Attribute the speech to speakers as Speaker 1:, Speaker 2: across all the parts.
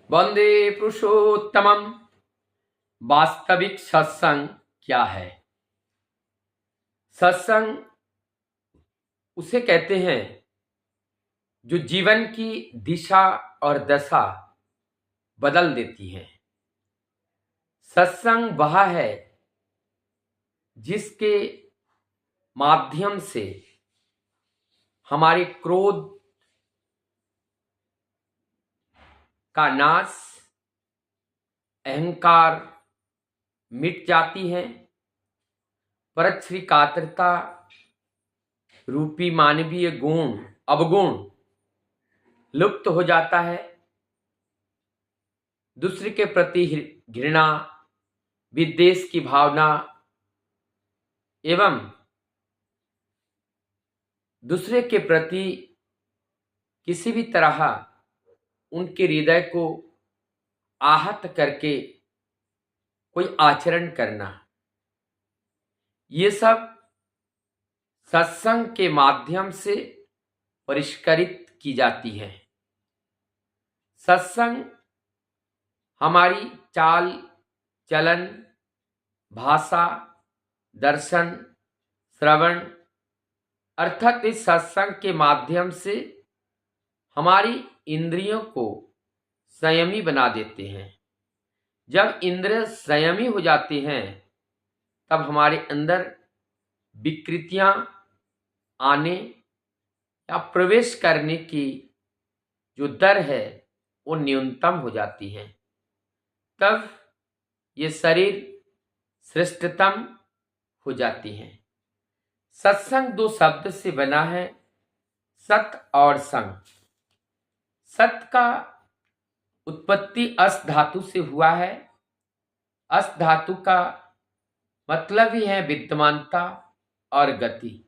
Speaker 1: वंदे पुरुषोत्तमम। वास्तविक सत्संग क्या है? सत्संग उसे कहते हैं जो जीवन की दिशा और दशा बदल देती है। सत्संग वह है जिसके माध्यम से हमारे क्रोध का नाश, अहंकार मिट जाती है, परश्री कातरता रूपी मानवीय गुण अवगुण लुप्त हो जाता है, दूसरे के प्रति घृणा, विद्वेष की भावना एवं दूसरे के प्रति किसी भी तरह उनके हृदय को आहत करके कोई आचरण करना, ये सब सत्संग के माध्यम से परिष्कृत की जाती है। सत्संग हमारी चाल चलन, भाषा, दर्शन, श्रवण अर्थात इस सत्संग के माध्यम से हमारी इंद्रियों को संयमी बना देते हैं। जब इंद्रिय संयमी हो जाती हैं तब हमारे अंदर विकृतियां आने या प्रवेश करने की जो दर है वो न्यूनतम हो जाती है। तब ये शरीर श्रेष्ठतम हो जाती है। सत्संग दो शब्द से बना है, सत और संग। सत का उत्पत्ति अस धातु से हुआ है। अस धातु का मतलब ही है विद्यमानता और गति।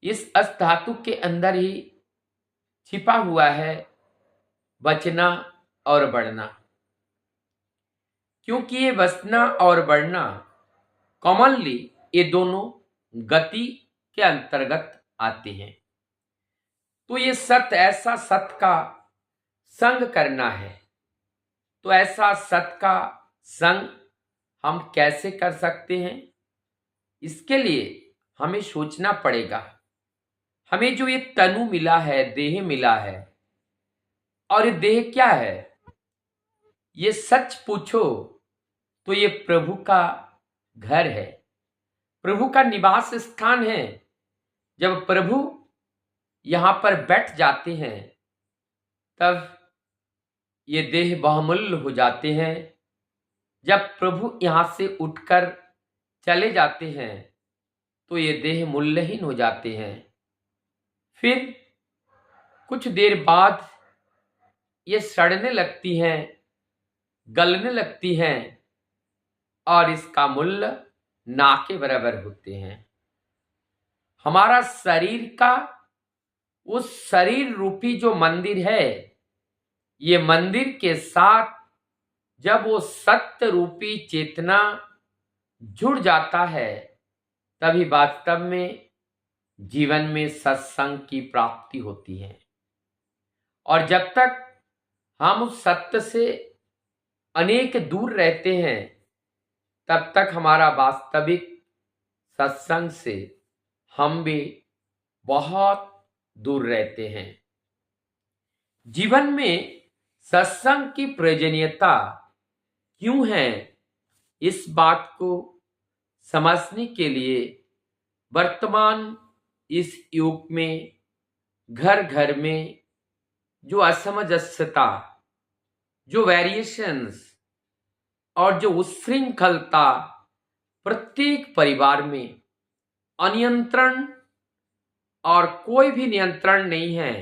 Speaker 1: इस अस धातु के अंदर ही छिपा हुआ है बचना और बढ़ना, क्योंकि ये बचना और बढ़ना कॉमनली ये दोनों गति के अंतर्गत आते हैं। तो ये सत, ऐसा सत का संग करना है। तो ऐसा सत का संग हम कैसे कर सकते हैं? इसके लिए हमें सोचना पड़ेगा। हमें जो ये तनु मिला है, देह मिला है, और ये देह क्या है? ये सच पूछो तो ये प्रभु का घर है, प्रभु का निवास स्थान है। जब प्रभु यहां पर बैठ जाते हैं तब ये देह बहुमूल्य हो जाते हैं। जब प्रभु यहां से उठकर चले जाते हैं तो ये देह मूल्यहीन हो जाते हैं। फिर कुछ देर बाद ये सड़ने लगती हैं, गलने लगती हैं और इसका मूल्य ना के बराबर होते हैं। हमारा शरीर का उस शरीर रूपी जो मंदिर है, ये मंदिर के साथ जब वो सत्य रूपी चेतना जुड़ जाता है तभी वास्तव में जीवन में सत्संग की प्राप्ति होती है। और जब तक हम उस सत्य से अनेक दूर रहते हैं तब तक हमारा वास्तविक सत्संग से हम भी बहुत दूर रहते हैं। जीवन में सत्संग की प्रयोजनीयता क्यों है, इस बात को समझने के लिए वर्तमान इस युग में घर घर में जो असमंजसता, जो वेरिएशंस और जो उच्छृंखलता प्रत्येक परिवार में अनियंत्रण और कोई भी नियंत्रण नहीं है,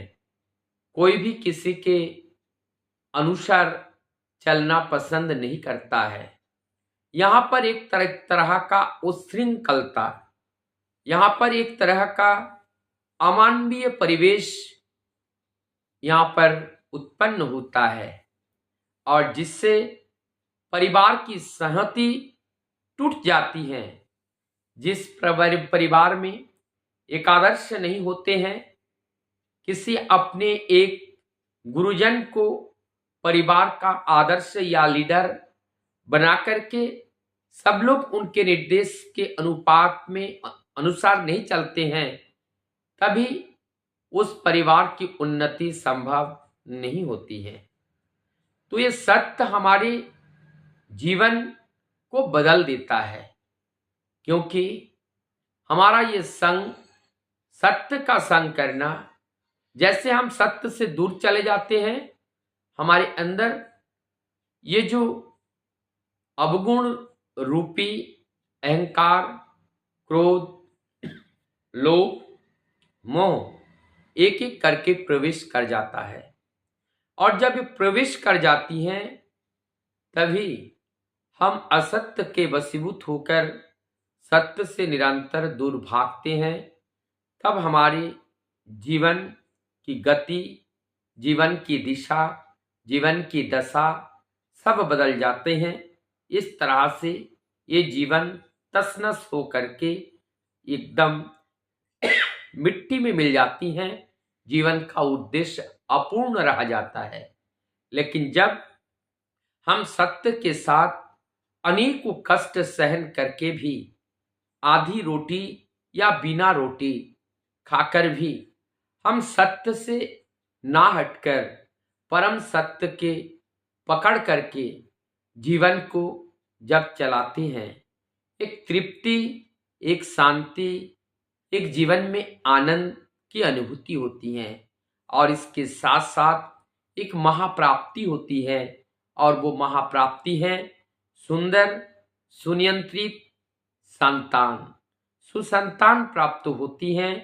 Speaker 1: कोई भी किसी के अनुसार चलना पसंद नहीं करता है। यहां पर एक तरह का उच्छृंखलता, यहां पर एक तरह का अमानवीय परिवेश यहां पर उत्पन्न होता है और जिससे परिवार की संहति टूट जाती है। जिस परिवार में एक आदर्श नहीं होते हैं, किसी अपने एक गुरुजन को परिवार का आदर्श या लीडर बना करके सब लोग उनके निर्देश के अनुपात में अनुसार नहीं चलते हैं, तभी उस परिवार की उन्नति संभव नहीं होती है। तो ये सत्य हमारे जीवन को बदल देता है, क्योंकि हमारा ये संग, सत्य का संग करना, जैसे हम सत्य से दूर चले जाते हैं, हमारे अंदर ये जो अवगुण रूपी अहंकार, क्रोध, लोभ, मोह एक एक करके प्रवेश कर जाता है। और जब ये प्रवेश कर जाती हैं, तभी हम असत्य के वशीभूत होकर सत्य से निरंतर दूर भागते हैं। तब हमारे जीवन की गति, जीवन की दिशा, जीवन की दशा सब बदल जाते हैं। इस तरह से ये जीवन तसनस हो करके एकदम मिट्टी में मिल जाती हैं। जीवन का उद्देश्य अपूर्ण रह जाता है। लेकिन जब हम सत्य के साथ अनेकों कष्ट सहन करके भी आधी रोटी या बिना रोटी खाकर भी हम सत्य से ना हटकर परम सत्य के पकड़ करके जीवन को जब चलाते हैं, एक तृप्ति, एक शांति, एक जीवन में आनंद की अनुभूति होती है। और इसके साथ साथ एक महाप्राप्ति होती है, और वो महाप्राप्ति है सुंदर सुनियंत्रित संतान। सुसंतान प्राप्त होती हैं,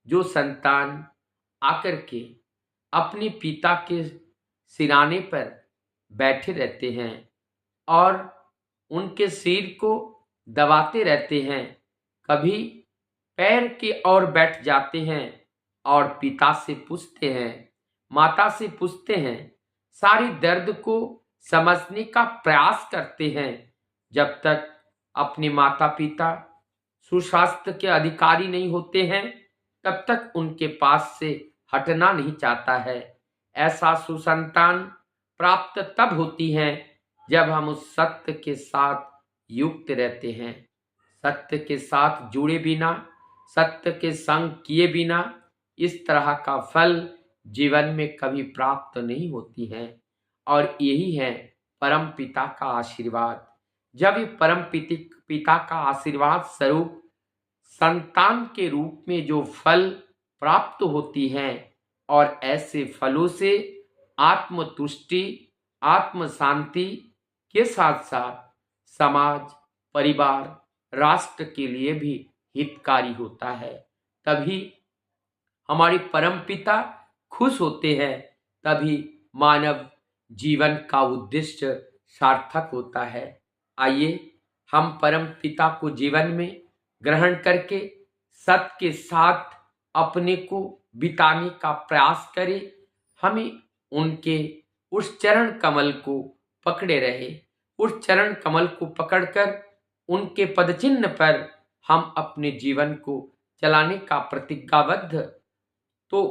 Speaker 1: जो संतान आकर के अपने पिता के सिराने पर बैठे रहते हैं और उनके सिर को दबाते रहते हैं। कभी पैर की ओर बैठ जाते हैं और पिता से पूछते हैं, माता से पूछते हैं, सारी दर्द को समझने का प्रयास करते हैं। जब तक अपने माता पिता सुशास्त्र के अधिकारी नहीं होते हैं, तब तक उनके पास से हटना नहीं चाहता है। ऐसा सुसंतान प्राप्त तब होती है जब हम उस सत्य के साथ युक्त रहते हैं। सत्य के साथ जुड़े बिना, सत्य के संग किए बिना इस तरह का फल जीवन में कभी प्राप्त नहीं होती है। और यही है परम पिता का आशीर्वाद। जब ये परम पिता का आशीर्वाद स्वरूप संतान के रूप में जो फल प्राप्त होती हैं, और ऐसे फलों से आत्मतुष्टि, आत्म शांति के साथ साथ समाज, परिवार, राष्ट्र के लिए भी हितकारी होता है। तभी हमारे परम पिता खुश होते हैं, तभी मानव जीवन का उद्देश्य सार्थक होता है। आइए हम परम पिता को जीवन में ग्रहण करके सत्य के साथ अपने को बिताने का प्रयास करें। हमें उनके उस चरण कमल को पकड़े रहे, उस चरण कमल को पकड़कर उनके पदचिन्ह पर हम अपने जीवन को चलाने का प्रतिज्ञाबद्ध तो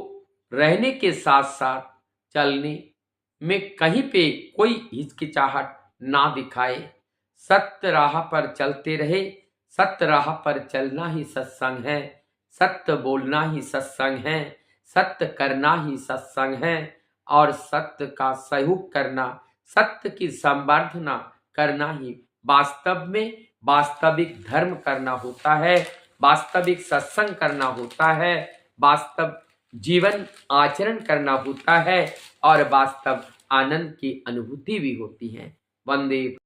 Speaker 1: रहने के साथ साथ चलने में कहीं पे कोई हिचकिचाहट ना दिखाए। सत्य राह पर चलते रहे। सत्य राह पर चलना ही सत्संग है, सत्य बोलना ही सत्संग है, सत्य करना ही सत्संग है, और सत्य का सहयोग करना, सत्य की संवर्धना करना ही वास्तव में वास्तविक धर्म करना होता है, वास्तविक सत्संग करना होता है, वास्तव जीवन आचरण करना होता है, और वास्तव आनंद की अनुभूति भी होती है। वंदे